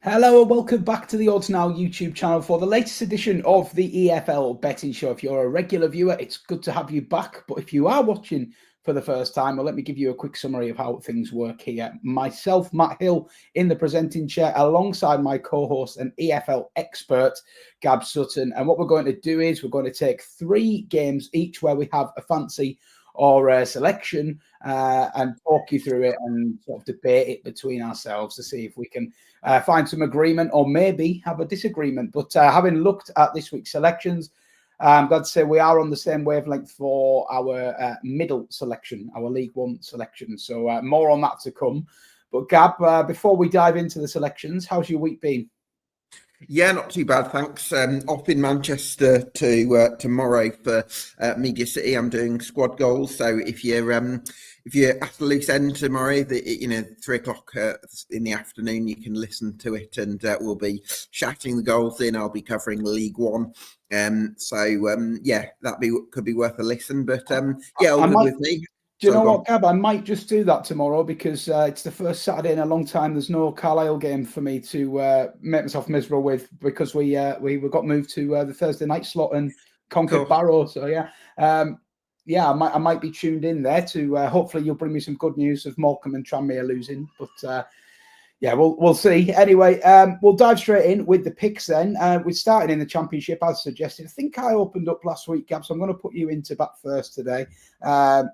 Hello and welcome back to the Odds Now YouTube channel for the latest edition of the EFL Betting Show. If you're a regular viewer, it's good to have you back. But if you are watching for the first time, well, let me give you a quick summary of how things work here. Myself, Matt Hill, in the presenting chair, alongside my co-host and EFL expert, Gab Sutton. And what we're going to do is we're going to take 3 games each where we have a fancy or a selection and talk you through it and sort of debate it between ourselves to see if we can find some agreement or maybe have a disagreement. But having looked at this week's selections, I'm glad to say we are on the same wavelength for our middle selection, our League One selection. So more on that to come. But Gab, before we dive into the selections, how's your week been? Yeah, not too bad, thanks. Off in Manchester to tomorrow for Media City. I'm doing squad goals, so if you're at the loose end tomorrow, 3:00 in the afternoon, you can listen to it, and we'll be shouting the goals in. I'll be covering League One, that could be worth a listen. But all good with me. Do you know what, Gab? I might just do that tomorrow because it's the first Saturday in a long time. There's no Carlisle game for me to make myself miserable with because we got moved to the Thursday night slot and conquered Barrow. So I might be tuned in there to hopefully you'll bring me some good news of Morecambe and Tranmere losing. But we'll see. Anyway, we'll dive straight in with the picks then. We're starting in the Championship as suggested. I think I opened up last week, Gab, so I'm going to put you into bat first today.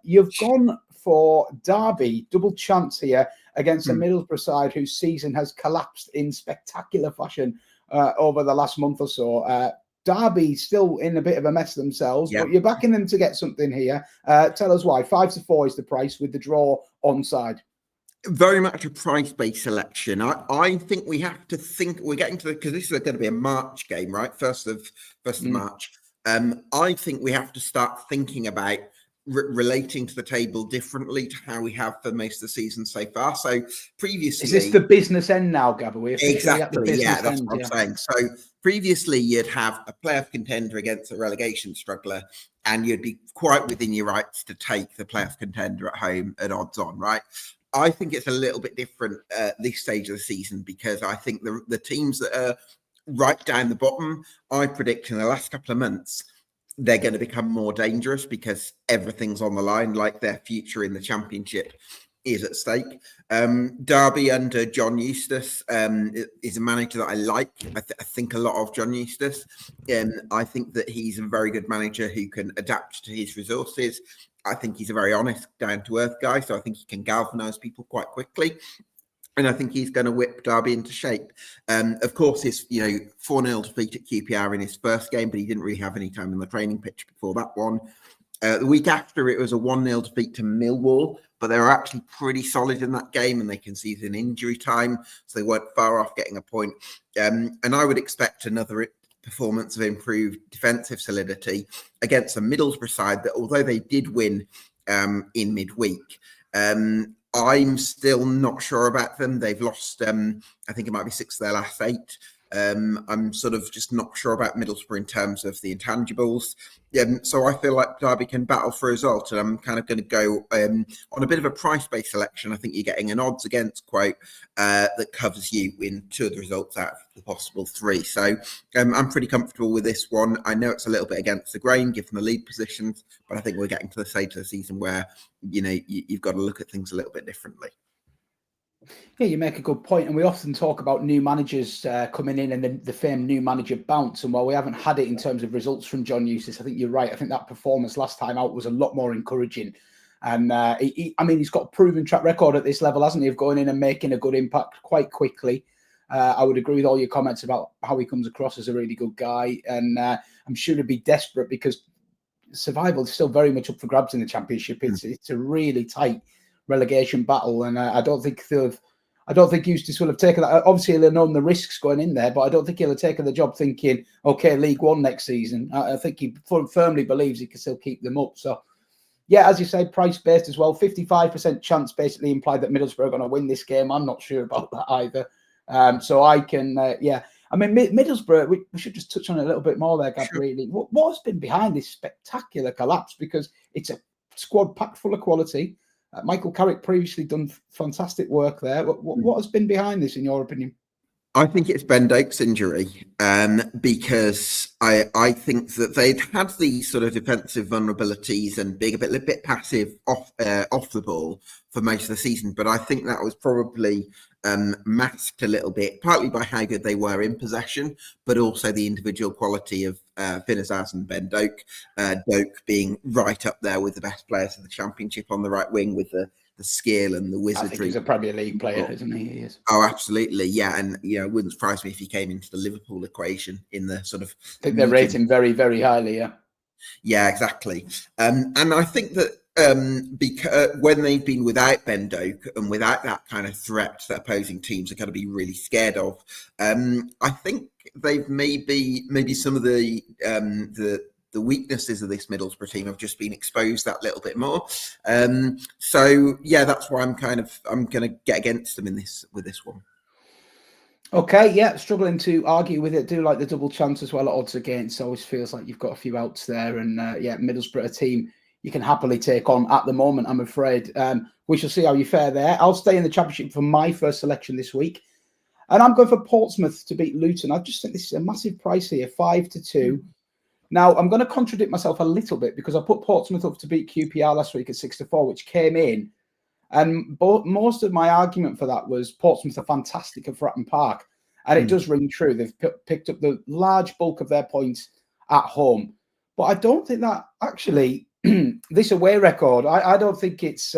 You've gone for Derby, double chance here against a Middlesbrough side whose season has collapsed in spectacular fashion over the last month or so. Derby still in a bit of a mess themselves, but you're backing them to get something here. Tell us why. 5-4 is the price with the draw onside. Very much a price-based selection. I think we have to think we're getting to because this is going to be a March game, right? First of March. I think we have to start thinking about relating to the table differently to how we have for most of the season so far. So previously, is this the business end now, Gab? Are we exactly at the business that's end? What I'm saying. So previously, you'd have a playoff contender against a relegation struggler, and you'd be quite within your rights to take the playoff contender at home at odds on, right? I think it's a little bit different this stage of the season because I think the teams that are right down the bottom, I predict in the last couple of months, they're going to become more dangerous because everything's on the line, like their future in the Championship is at stake. Derby under John Eustace is a manager that I like. I think a lot of John Eustace. I think that he's a very good manager who can adapt to his resources. I think he's a very honest, down-to-earth guy, so I think he can galvanise people quite quickly. And I think he's going to whip Derby into shape. Of course, his 4-0 defeat at QPR in his first game, but he didn't really have any time on the training pitch before that one. The week after, it was a 1-0 defeat to Millwall, but they were actually pretty solid in that game, and they conceded an injury time, so they weren't far off getting a point. And I would expect another performance of improved defensive solidity against a Middlesbrough side that, although they did win in midweek, I'm still not sure about them. They've lost, I think it might be 6 of their last 8. I'm sort of just not sure about Middlesbrough in terms of the intangibles. So I feel like Derby can battle for a result, and I'm kind of going to go on a bit of a price-based selection. I think you're getting an odds against quote that covers you in 2 of the results out of the possible 3. So I'm pretty comfortable with this one. I know it's a little bit against the grain given the lead positions, but I think we're getting to the stage of the season where you've got to look at things a little bit differently. Yeah, you make a good point. And we often talk about new managers coming in and then the famed new manager bounce. And while we haven't had it in terms of results from John Eustace, I think you're right. I think that performance last time out was a lot more encouraging. And he's got a proven track record at this level, hasn't he, of going in and making a good impact quite quickly. I would agree with all your comments about how he comes across as a really good guy. And I'm sure he'd be desperate because survival is still very much up for grabs in the Championship. It's a really tight relegation battle, and I don't think Eustace will have taken that. Obviously, he'll have known the risks going in there, but I don't think he'll have taken the job thinking, okay, League One next season. I think he firmly believes he can still keep them up. So, yeah, as you say, price-based as well. 55% chance basically implied that Middlesbrough are going to win this game. I'm not sure about that either. So I can, I mean, Middlesbrough, we should just touch on it a little bit more there, Gab, really. What's been behind this spectacular collapse? Because it's a squad packed full of quality. Michael Carrick previously done fantastic work there. What has been behind this, in your opinion? I think it's Ben Doak's injury, because I think that they'd had these sort of defensive vulnerabilities and being a bit passive off the ball for most of the season. But I think that was probably masked a little bit, partly by how good they were in possession, but also the individual quality of Finnazaz and Ben Doak. Doak being right up there with the best players of the Championship on the right wing with the skill and the wizardry. I think he's a Premier League player, isn't he? He is. Oh, absolutely, yeah, and it wouldn't surprise me if he came into the Liverpool equation in the sort of. I think they rate him very, very highly. Yeah. Yeah, exactly, and I think that because when they've been without Ben Doak and without that kind of threat that opposing teams are going to be really scared of, I think they've maybe some of the weaknesses of this Middlesbrough team have just been exposed that little bit more. So yeah, that's why I'm going to get against them with this one. Okay, yeah, struggling to argue with it. Do like the double chance as well at odds against. Always feels like you've got a few outs there, and yeah, Middlesbrough a team you can happily take on at the moment, I'm afraid. We shall see how you fare there. I'll stay in the Championship for my first selection this week, and I'm going for Portsmouth to beat Luton. I just think this is a massive price here, 5-2. Now, I'm going to contradict myself a little bit because I put Portsmouth up to beat QPR last week at 6-4, which came in. And most of my argument for that was Portsmouth are fantastic at Fratton Park. And it does ring true. They've picked up the large bulk of their points at home. But I don't think that actually, this away record, I don't think it's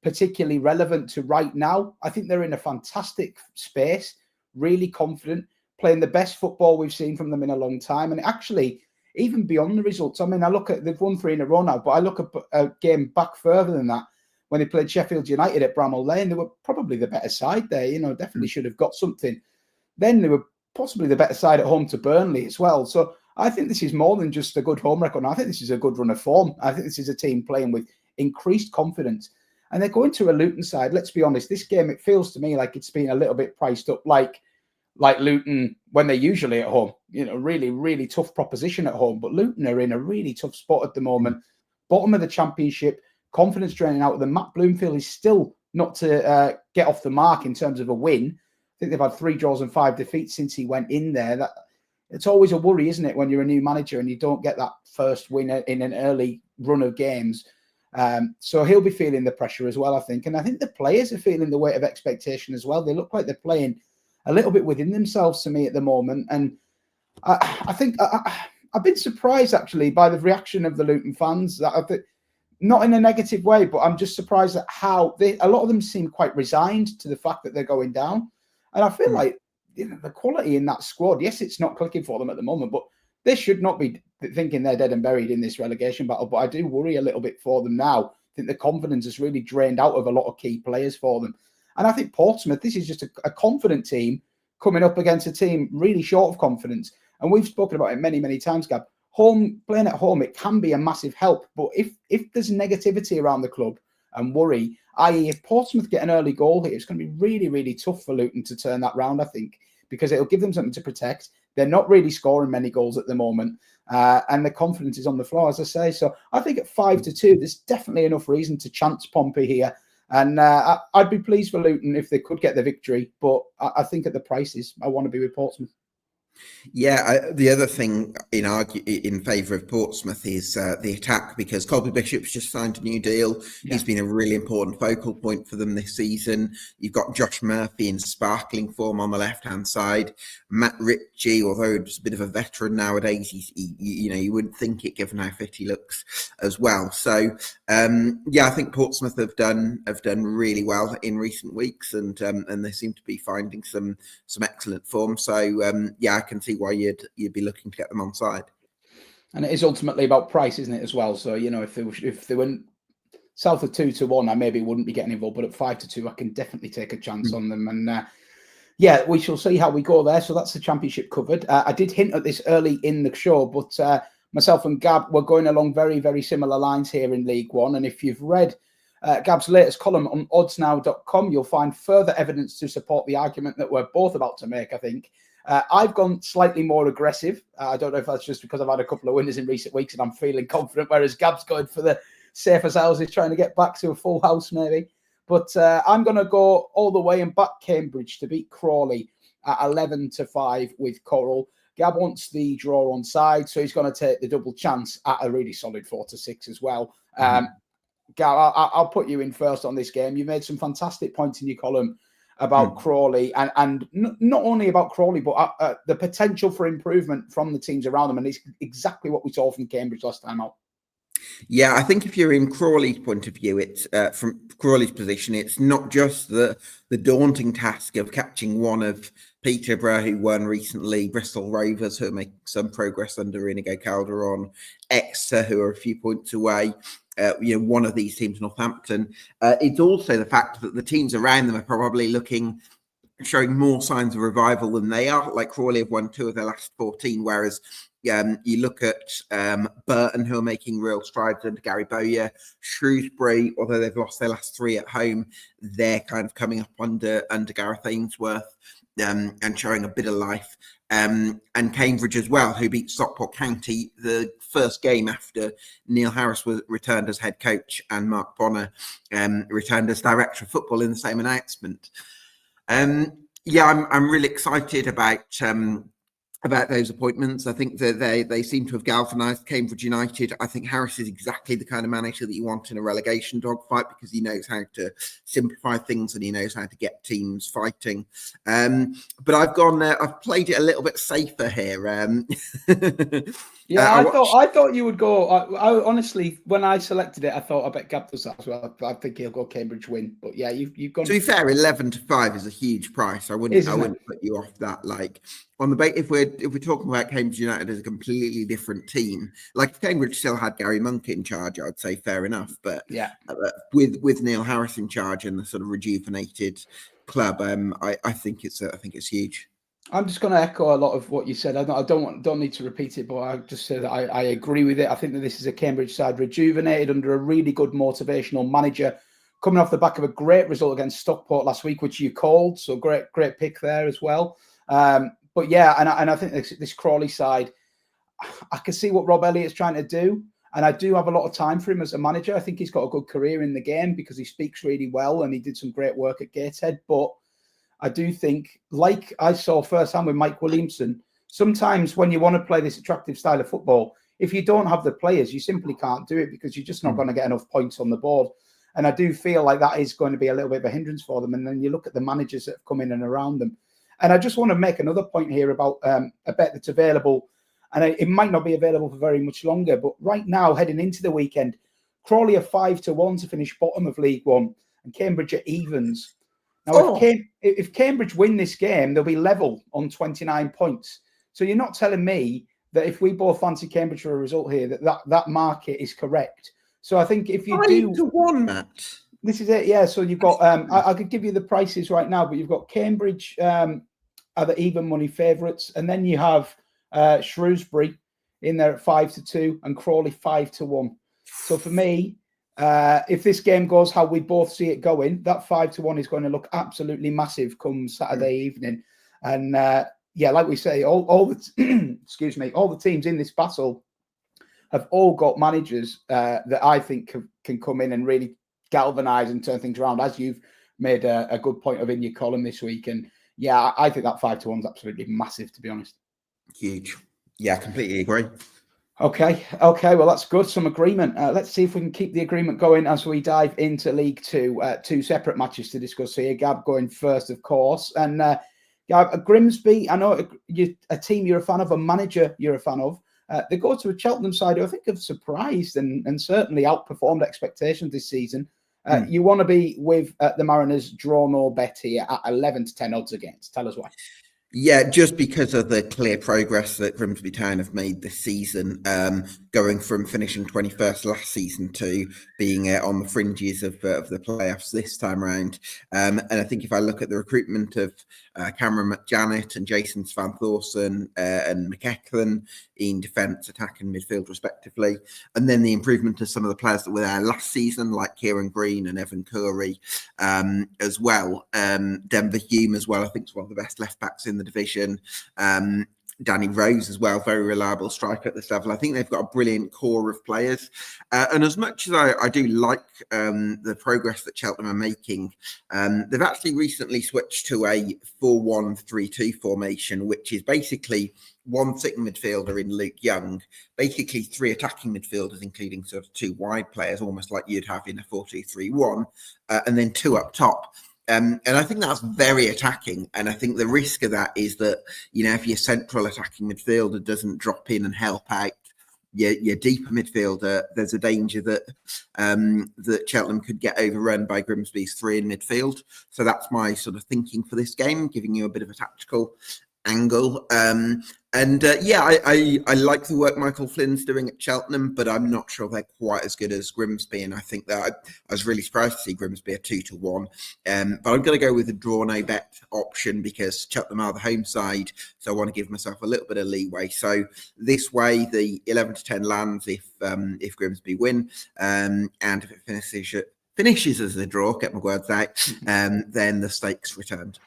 particularly relevant to right now. I think they're in a fantastic space, really confident, playing the best football we've seen from them in a long time. And actually, even beyond the results, I mean, I look at, they've won 3 in a row now, but I look at a game back further than that. When they played Sheffield United at Bramall Lane, they were probably the better side there, definitely should have got something. Then they were possibly the better side at home to Burnley as well. So I think this is more than just a good home record. I think this is a good run of form. I think this is a team playing with increased confidence. And they're going to a Luton side. Let's be honest, this game, it feels to me like it's been a little bit priced up like Luton when they're usually at home. Really, really tough proposition at home. But Luton are in a really tough spot at the moment. Bottom of the Championship. Confidence draining out of them. Matt Bloomfield is still not to get off the mark in terms of a win. I think they've had 3 draws and 5 defeats since he went in there. It's always a worry, isn't it, when you're a new manager and you don't get that first win in an early run of games. So he'll be feeling the pressure as well, I think. And I think the players are feeling the weight of expectation as well. They look like they're playing a little bit within themselves to me at the moment. And I think I've been surprised, actually, by the reaction of the Luton fans. Not in a negative way, but I'm just surprised at how a lot of them seem quite resigned to the fact that they're going down. And I feel like the quality in that squad, yes, it's not clicking for them at the moment, but they should not be thinking they're dead and buried in this relegation battle. But I do worry a little bit for them now. I think the confidence has really drained out of a lot of key players for them. And I think Portsmouth, this is just a confident team coming up against a team really short of confidence. And we've spoken about it many, many times, Gab. Playing at home, it can be a massive help. But if there's negativity around the club and worry, i.e. if Portsmouth get an early goal here, it's going to be really, really tough for Luton to turn that round, I think, because it'll give them something to protect. They're not really scoring many goals at the moment, and the confidence is on the floor, as I say. So I think at 5-2, there's definitely enough reason to chance Pompey here. And I'd be pleased for Luton if they could get the victory. But I think at the prices, I want to be with Portsmouth. Yeah, the other thing in favour of Portsmouth is the attack, because Colby Bishop's just signed a new deal. Yeah. He's been a really important focal point for them this season. You've got Josh Murphy in sparkling form on the left-hand side. Matt Ritchie, although just a bit of a veteran nowadays, you wouldn't think it given how fit he looks as well. So yeah, I think Portsmouth have done really well in recent weeks, and they seem to be finding some excellent form. So yeah, I can see why you'd be looking to get them on side. And it is ultimately about price, isn't it, as well? So, if they went south of 2-1, I maybe wouldn't be getting involved, but at 5-2, I can definitely take a chance on them. And yeah, we shall see how we go there. So that's the Championship covered. I did hint at this early in the show, but myself and Gab were going along very, very similar lines here in League One. And if you've read Gab's latest column on oddsnow.com, you'll find further evidence to support the argument that we're both about to make, I think. I've gone slightly more aggressive. I don't know if that's just because I've had a couple of winners in recent weeks and I'm feeling confident, whereas Gab's going for the safer sales. He's trying to get back to a full house maybe. But I'm going to go all the way and back Cambridge to beat Crawley at 11-5 with Coral. Gab wants the draw on side, so he's going to take the double chance at a really solid 4-6 as well. Gab, I'll put you in first on this game. You made some fantastic points in your column about Crawley, and not only about Crawley, but the potential for improvement from the teams around them. And it's exactly what we saw from Cambridge last time out. Yeah, I think if you're in Crawley's point of view, it's from Crawley's position, it's not just the daunting task of catching one of Peterborough, who won recently, Bristol Rovers, who are making some progress under Inigo Calderon, Exeter, who are a few points away. One of these teams, Northampton. It's also the fact that the teams around them are probably showing more signs of revival than they are. Like Crawley have won 2 of their last 14, whereas you look at Burton, who are making real strides under Gary Bowyer. Shrewsbury, although they've lost their last 3 at home, they're kind of coming up under Gareth Ainsworth and showing a bit of life. And Cambridge as well, who beat Stockport County the first game after Neil Harris was returned as head coach and Mark Bonner returned as director of football in the same announcement. I'm really excited about those appointments. I think that they seem to have galvanised Cambridge United. I think Harris is exactly the kind of manager that you want in a relegation dogfight, because he knows how to simplify things and he knows how to get teams fighting. But I've played it a little bit safer here. I thought you would go. I honestly, when I selected it, I thought I bet Gab does that as well. I think he'll go Cambridge win. But yeah, you've gone. To be fair, 11-5 is a huge price. I wouldn't put you off that. Like on the if we're talking about Cambridge United as a completely different team, like if Cambridge still had Gary Monk in charge, I'd say fair enough. But yeah, with Neil Harris in charge and the sort of rejuvenated club, I think it's huge. I'm just going to echo a lot of what you said. I don't need to repeat it, but I just say that I agree with it. I think that this is a Cambridge side rejuvenated under a really good motivational manager, coming off the back of a great result against Stockport last week, which you called. So great pick there as well. But yeah, and I think this Crawley side, I can see what Rob Elliott's trying to do. And I do have a lot of time for him as a manager. I think he's got a good career in the game because he speaks really well and he did some great work at Gateshead. But I do think, like I saw firsthand with Mike Williamson, sometimes when you want to play this attractive style of football, if you don't have the players, you simply can't do it because you're just not going to get enough points on the board. And I do feel like that is going to be a little bit of a hindrance for them. And then you look at the managers that have come in and around them. And I just want to make another point here about a bet that's available. And it might not be available for very much longer. But right now, heading into the weekend, Crawley are 5-1 to finish bottom of League One and Cambridge are evens. Now, if Cambridge win this game, they'll be level on 29 points. So you're not telling me that if we both fancy Cambridge for a result here, that market is correct. So I think if you 5-1, Matt. This is it, yeah. So you've got, I could give you the prices right now, but you've got Cambridge are the even money favourites. And then you have Shrewsbury in there at 5-2 and Crawley 5-1. So for me, if this game goes how we both see it going, that 5-1 is going to look absolutely massive come Saturday evening. And like we say, all the excuse me, all the teams in this battle have all got managers that I think can come in and really galvanise and turn things around, as you've made a good point of in your column this week. And yeah, I think that 5-1 is absolutely massive, to be honest. Huge. Yeah, completely agree. Okay. Well, that's good. Some agreement. Let's see if we can keep the agreement going as we dive into League Two. 2 separate matches to discuss here. Gab going first, of course. And Gab, Grimsby, I know a team you're a fan of, a manager you're a fan of. They go to a Cheltenham side who I think have surprised and certainly outperformed expectations this season. You want to be with the Mariners, draw no bet here at 11-10 odds against. Tell us why. Yeah, just because of the clear progress that Grimsby Town have made this season, going from finishing 21st last season to being on the fringes of the playoffs this time around. And I think if I look at the recruitment of Cameron McJanet and Jason Svanthorson and McEachlan in defence, attack and midfield respectively, and then the improvement of some of the players that were there last season, like Kieran Green and Evan Curry as well. Denver Hume as well, I think is one of the best left backs in the division. Danny Rose as well, very reliable striker at this level. I think they've got a brilliant core of players. And as much as I do like the progress that Cheltenham are making, they've actually recently switched to a 4-1-3-2 formation, which is basically one sitting midfielder in Luke Young, basically 3 attacking midfielders, including sort of 2 wide players, almost like you'd have in a 4-2-3-1, and then 2 up top. And I think that's very attacking. And I think the risk of that is that, if your central attacking midfielder doesn't drop in and help out your deeper midfielder, there's a danger that that Cheltenham could get overrun by Grimsby's 3 in midfield. So that's my sort of thinking for this game, giving you a bit of a tactical angle. I like the work Michael Flynn's doing at Cheltenham, but I'm not sure they're quite as good as Grimsby. And I think that I was really surprised to see Grimsby a 2-1. But I'm going to go with the draw no bet option because Cheltenham are the home side, so I want to give myself a little bit of leeway. So this way, the 11-10 lands if Grimsby win, and if it finishes as a draw, get my words out, then the stakes returned.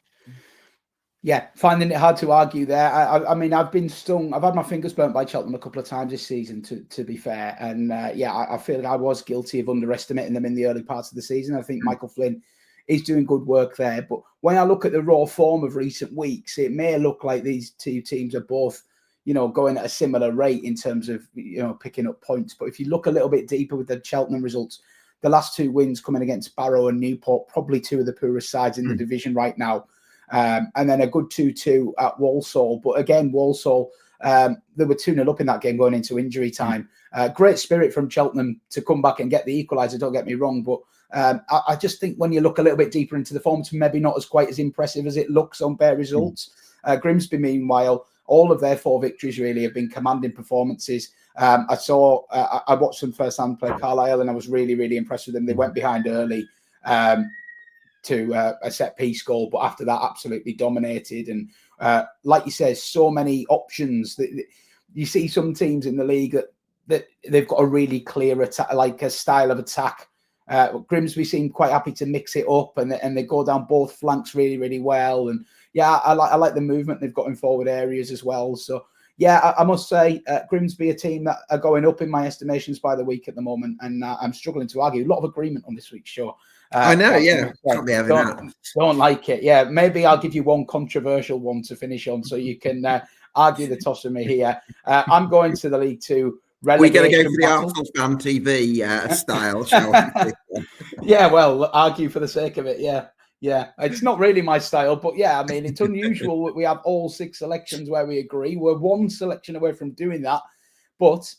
Yeah, finding it hard to argue there. I mean, I've been stung. I've had my fingers burnt by Cheltenham a couple of times this season, to be fair. And I feel like I was guilty of underestimating them in the early parts of the season. I think Michael Flynn is doing good work there. But when I look at the raw form of recent weeks, it may look like these 2 teams are both, going at a similar rate in terms of, picking up points. But if you look a little bit deeper with the Cheltenham results, the last 2 wins coming against Barrow and Newport, probably 2 of the poorest sides in the division right now. And then a good 2-2 at Walsall. But again, Walsall, they were 2-0 up in that game going into injury time. Great spirit from Cheltenham to come back and get the equaliser, don't get me wrong. But I just think when you look a little bit deeper into the form, it's maybe not as quite as impressive as it looks on bare results. Grimsby, meanwhile, all of their 4 victories really have been commanding performances. I watched them firsthand play Carlisle, and I was really, really impressed with them. They went behind early. To a set piece goal, but after that, absolutely dominated. And like you said, so many options that you see some teams in the league that they've got a really clear attack, like a style of attack. Grimsby seem quite happy to mix it up, and they go down both flanks really, really well. And I like the movement they've got in forward areas as well. So I must say, Grimsby, a team that are going up in my estimations by the week at the moment, and I'm struggling to argue. A lot of agreement on this week's show. I know, can't be having that. Don't like it. Yeah, maybe I'll give you one controversial one to finish on, so you can argue the toss with me here. I'm going to the League Two. We're going to go for the Arsenal Fan TV style, shall we? Yeah, well, argue for the sake of it. Yeah. It's not really my style, but I mean, it's unusual that we have all 6 selections where we agree. We're 1 selection away from doing that. But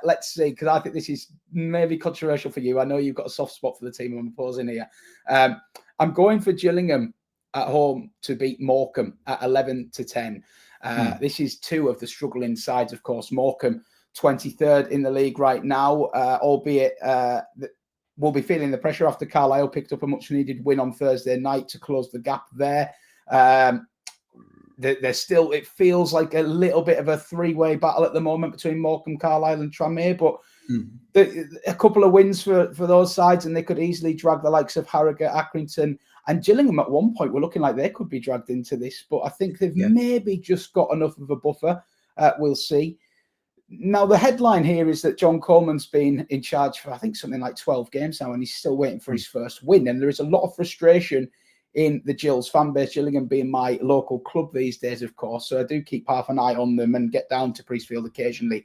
let's see, because I think this is maybe controversial for you. I know you've got a soft spot for the team I'm opposing here. I'm going for Gillingham at home to beat Morecambe at 11-10. This is 2 of the struggling sides, of course. Morecambe, 23rd in the league right now, albeit we'll be feeling the pressure after Carlisle picked up a much-needed win on Thursday night to close the gap there. There's still, it feels like a little bit of a 3-way battle at the moment between Morecambe, Carlisle and Tranmere, but a couple of wins for those sides, and they could easily drag the likes of Harrogate, Accrington, and Gillingham at one point were looking like they could be dragged into this, but I think they've maybe just got enough of a buffer. We'll see. Now, the headline here is that John Coleman's been in charge for, I think, something like 12 games now, and he's still waiting for his first win, and there is a lot of frustration in the Gills fan base, Gillingham being my local club these days, of course. So I do keep half an eye on them and get down to Priestfield occasionally.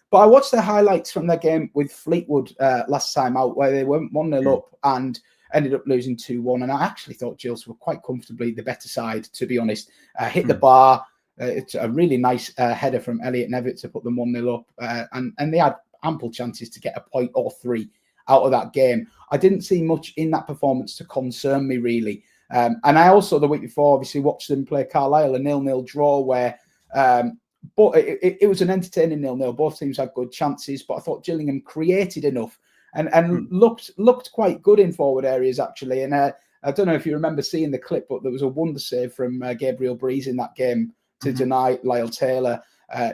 But I watched the highlights from their game with Fleetwood last time out, where they went 1-0 up and ended up losing 2-1. And I actually thought Gills were quite comfortably the better side, to be honest. Hit the bar. It's a really nice header from Elliot Nevitt to put them 1-0 up. And they had ample chances to get a point or 3 out of that game. I didn't see much in that performance to concern me, really. And I also, the week before, obviously watched them play Carlisle, a 0-0 draw where but it was an entertaining 0-0. Both teams had good chances, but I thought Gillingham created enough and looked quite good in forward areas, actually. And I don't know if you remember seeing the clip, but there was a wonder save from Gabriel Breeze in that game to deny Lyle Taylor.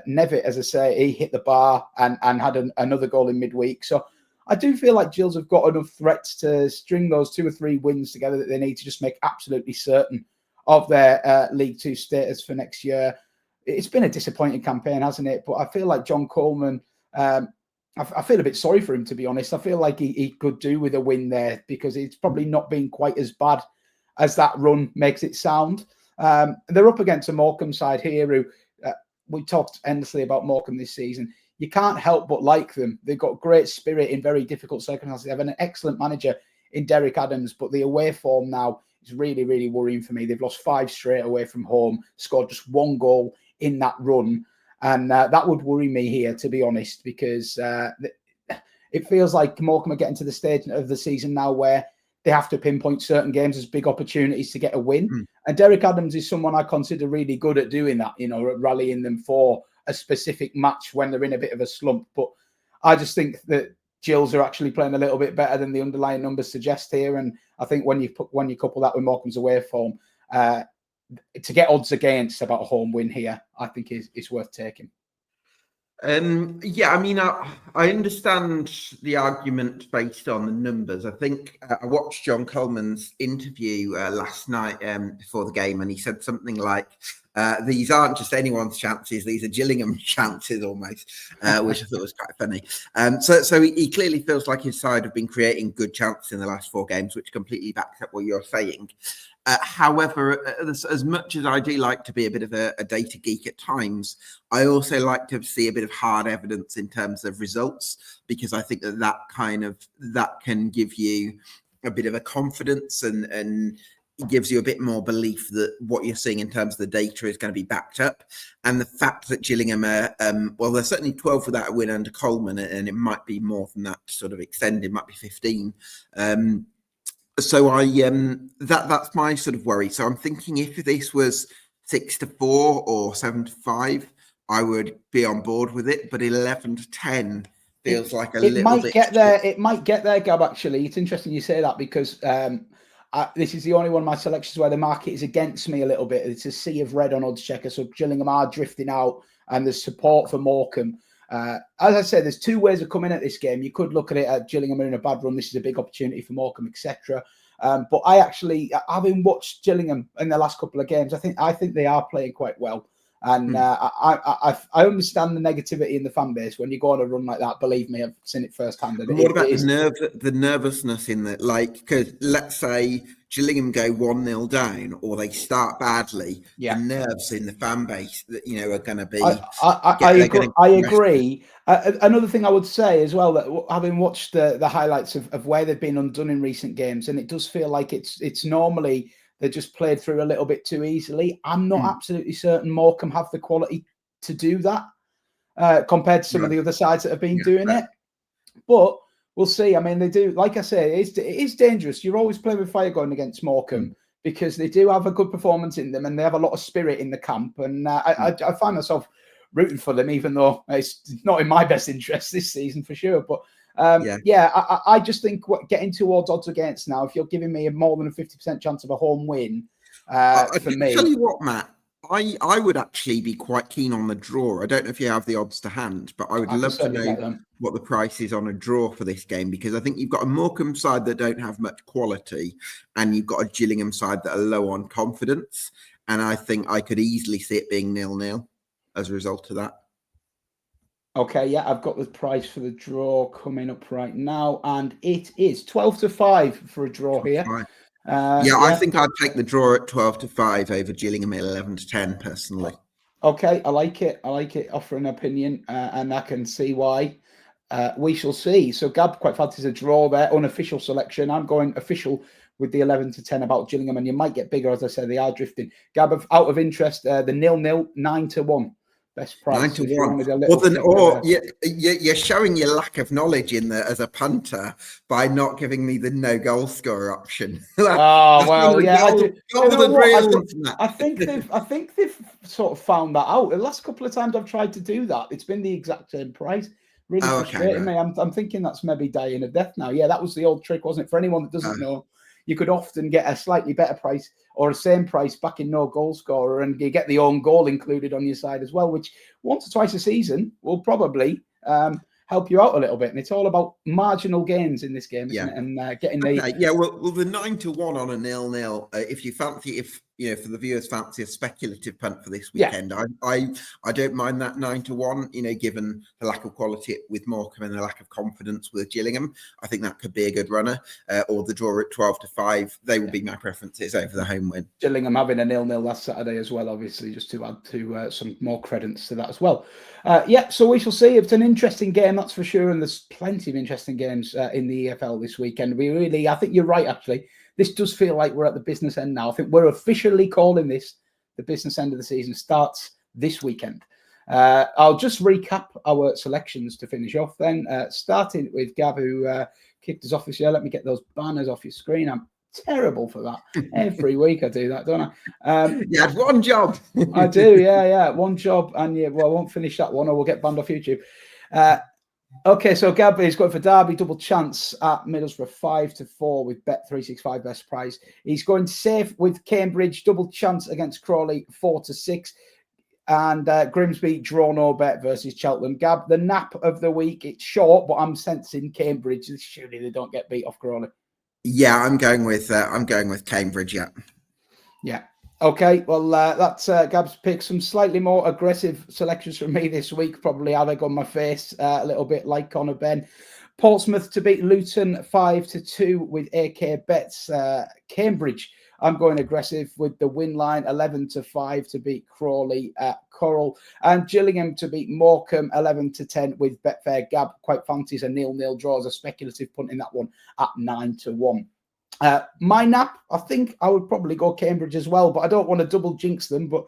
Nevitt, as I say, he hit the bar and had another goal in midweek. So I do feel like Gills have got enough threats to string those 2 or 3 wins together that they need to just make absolutely certain of their League Two status for next year. it's been a disappointing campaign, hasn't it? But I feel like John Coleman, I feel a bit sorry for him, to be honest. I feel like he could do with a win there, because it's probably not been quite as bad as that run makes it sound. They're up against a Morecambe side here who we talked endlessly about Morecambe this season. You can't help but like them. They've got great spirit in very difficult circumstances. They have an excellent manager in Derek Adams, but the away form now is really, really worrying for me. They've lost 5 straight away from home, scored just 1 goal in that run. And that would worry me here, to be honest, because it feels like Morecambe are getting to the stage of the season now where they have to pinpoint certain games as big opportunities to get a win. And Derek Adams is someone I consider really good at doing that, rallying them for a specific match when they're in a bit of a slump. But I just think that Gills are actually playing a little bit better than the underlying numbers suggest here. And I think when you couple that with Morecambe's away form, to get odds against about a home win here, I think is worth taking. Yeah, I mean, I understand the argument based on the numbers. I think I watched John Coleman's interview last night before the game, and he said something like, these aren't just anyone's chances, these are Gillingham's chances almost, which I thought was quite funny. So he clearly feels like his side have been creating good chances in the last 4 games, which completely backs up what you're saying. However, as much as I do like to be a bit of a data geek at times, I also like to see a bit of hard evidence in terms of results, because I think that can give you a bit of a confidence and it gives you a bit more belief that what you're seeing in terms of the data is going to be backed up. And the fact that Gillingham are, they're certainly 12 without a win under Coleman, and it might be more than that to sort of extend, it might be 15. So that's my sort of worry. So I'm thinking if this was 6-4 or 7-5, I would be on board with it. But 11-10 feels like a little bit. It might get there, Gab. Actually, it's interesting you say that, because this is the only one of my selections where the market is against me a little bit. It's a sea of red on odds checker, so Gillingham are drifting out, and there's support for Morecambe. As I said, there's 2 ways of coming at this game. You could look at it at Gillingham are in a bad run, this is a big opportunity for Morecambe, etc. But I actually, having watched Gillingham in the last couple of games, I think they are playing quite well. And I understand the negativity in the fan base when you go on a run like that. Believe me, I've seen it firsthand. And what about the nervousness in that? Like, because let's say Gillingham go 1-0 down, or they start badly, the nerves in the fan base that are going to be. I agree. Another thing I would say as well, that having watched the highlights of where they've been undone in recent games, and it does feel like it's normally they're just played through a little bit too easily. I'm not absolutely certain Morecambe have the quality to do that compared to some of the other sides that have been doing it. But we'll see. I mean, they do, like I say, it is dangerous. You're always playing with fire going against Morecambe, because they do have a good performance in them, and they have a lot of spirit in the camp. And I find myself rooting for them, even though it's not in my best interest this season for sure. But I just think getting towards odds against now, if you're giving me more than a 50% chance of a home win, for me. Tell you what, Matt, I would actually be quite keen on the draw. I don't know if you have the odds to hand, but I would love to know what the price is on a draw for this game, because I think you've got a Morecambe side that don't have much quality, and you've got a Gillingham side that are low on confidence. And I think I could easily see it being 0-0 as a result of that. Okay, yeah, I've got the price for the draw coming up right now, and it is 12-5 for a draw here. I think I'd take the draw at 12-5 over Gillingham at 11-10 personally. Okay, I like it. Offer an opinion, and I can see why. We shall see. So Gab quite fancies a draw there, unofficial selection. I'm going official with the 11-10 about Gillingham, and you might get bigger, as I said, they are drifting. Gab, out of interest, the 0-0, 9-1. Best price. 9-1. You're showing your lack of knowledge as a punter by not giving me the no goal scorer option. I think they've sort of found that out. The last couple of times I've tried to do that, it's been the exact same price. Really frustrating me. I'm thinking that's maybe dying a death now. Yeah, that was the old trick, wasn't it? For anyone that doesn't know, you could often get a slightly better price or a same price back in no goal scorer, and you get the own goal included on your side as well, which once or twice a season will probably help you out a little bit. And it's all about marginal gains in this game, isn't it? And getting the well, the 9-1 on a 0-0. If you fancy, for the viewers fancy a speculative punt for this weekend, I don't mind that 9-1. Given the lack of quality with Morecambe and the lack of confidence with Gillingham, I think that could be a good runner. Or the draw at 12-5. They would be my preferences over the home win. Gillingham having a 0-0 last Saturday as well, obviously, just to add to some more credence to that as well. So we shall see. It's an interesting game, that's for sure, and there's plenty of interesting games in the EFL this weekend. I think you're right, actually. This does feel like we're at the business end now. I think we're officially calling this the business end of the season. Starts this weekend. I'll just recap our selections to finish off then, starting with Gab, who kicked us off this year. Let me get those banners off your screen. I'm terrible for that. Every week I do that, don't I? You had one job. I do, yeah. One job, and I won't finish that one or we'll get banned off YouTube. Okay, so Gab is going for Derby double chance at Middlesbrough 5-4 with Bet365 best price. He's going safe with Cambridge double chance against Crawley 4-6. And Grimsby draw no bet versus Cheltenham. Gab, the nap of the week. It's short, but I'm sensing Cambridge. Surely they don't get beat off Crawley. Yeah, I'm going with Cambridge. Yeah. Okay. Well, that's Gab's pick. Some slightly more aggressive selections from me this week. Probably have egg on my face, a little bit like Conor Ben. Portsmouth to beat Luton 5-2 with AK bets. Cambridge, I'm going aggressive with the win line 11-5 to beat Crawley at Coral, and Gillingham to beat Morecambe 11-10 with Betfair. Gab quite fancies a 0-0 draw as a speculative punt in that one at 9-1. My nap, I think I would probably go Cambridge as well, but I don't want to double jinx them. But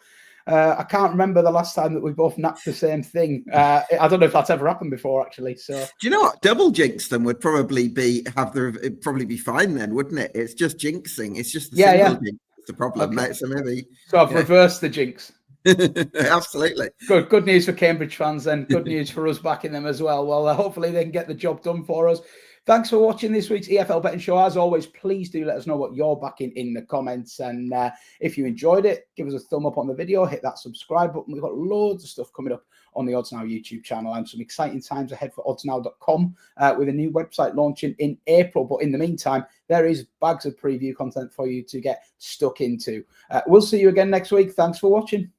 I can't remember the last time that we both napped the same thing. I don't know if that's ever happened before, actually. So do you know what? Double jinx them would probably be fine then, wouldn't it? It's just jinxing. It's just the single jinx. It's the problem, mate. So maybe. So I've reversed the jinx. Absolutely. Good news for Cambridge fans then. Good news for us backing them as well. Well, hopefully they can get the job done for us. Thanks for watching this week's EFL Betting Show. As always, please do let us know what you're backing in the comments. And if you enjoyed it, give us a thumb up on the video. Hit that subscribe button. We've got loads of stuff coming up on the Odds Now YouTube channel and some exciting times ahead for oddsnow.com with a new website launching in April. But in the meantime, there is bags of preview content for you to get stuck into. We'll see you again next week. Thanks for watching.